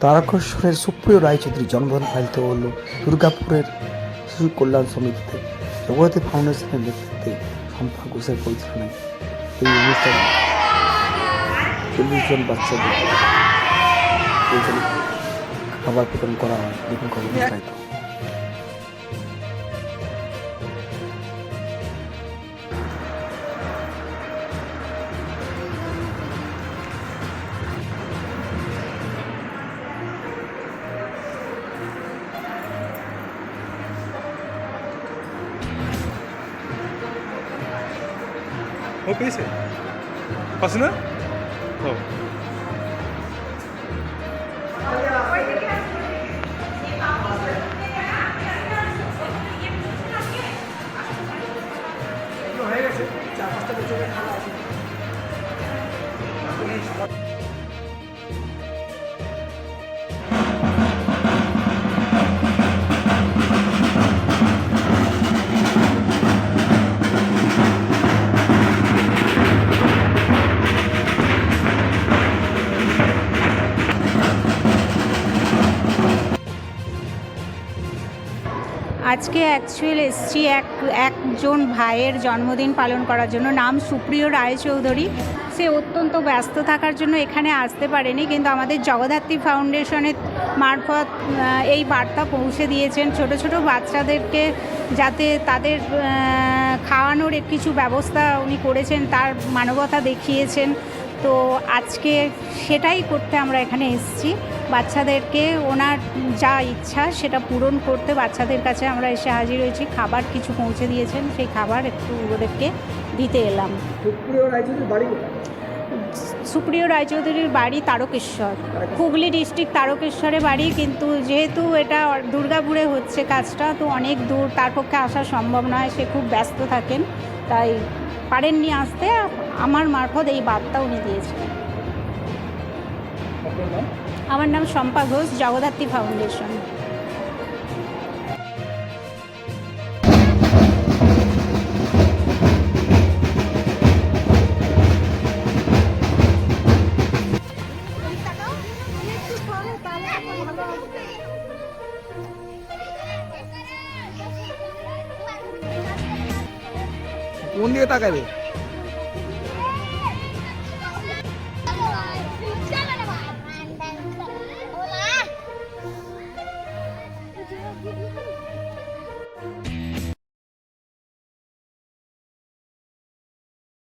তারকেশ্বরের সুপ্রিয় রায়চৌধুরীর জন্মদিন পালিত হল দুর্গাপুরের শিশু কল্যাণ সমিতিতে। জগতী ফাউন্ডেশনের নেতৃত্বে শম্পা ঘোষের পরিচালনায় এই অনুষ্ঠানে 40 জন বাচ্চাদের খাবার বিতরণ করা হয়। দেখুন খবর বিস্তারিত। वो कैसे पसंद हो আজকে অ্যাকচুয়ালি এসছি একজন ভাইয়ের জন্মদিন পালন করার জন্য। নাম সুপ্রিয় রায়চৌধুরী। সে অত্যন্ত ব্যস্ত থাকার জন্য এখানে আসতে পারেনি, কিন্তু আমাদের জগদ্ধাত্রী ফাউন্ডেশনের মারফত এই বার্তা পৌঁছে দিয়েছেন ছোট ছোট বাচ্চাদেরকে, যাতে তাদের খাওয়ানোর কিছু ব্যবস্থা উনি করেছেন, তার মানবতা দেখিয়েছেন। তো আজকে সেটাই করতে আমরা এখানে এসেছি, বাচ্চাদেরকে ওনার যা ইচ্ছা সেটা পূরণ করতে বাচ্চাদের কাছে আমরা এসে হাজির হয়েছি। খাবার কিছু পৌঁছে দিয়েছেন, সেই খাবার একটু ওদেরকে দিতে এলাম। সুপ্রিয় রায়চৌধুরীর বাড়ি তারকেশ্বর, হুগলি ডিস্ট্রিক্ট তারকেশ্বরে বাড়ি, কিন্তু যেহেতু এটা দুর্গাপুরে হচ্ছে কাজটা, তো অনেক দূর তার পক্ষে আসা সম্ভব নয়, সে খুব ব্যস্ত থাকেন, তাই পারেননি আসতে। আমার মারফত এই বার্তা উনি দিয়েছেন। আমার নাম শম্পা ঘোষ, জগদ্ধাত্রী ফাউন্ডেশন। কোন দিকে তাকাবে?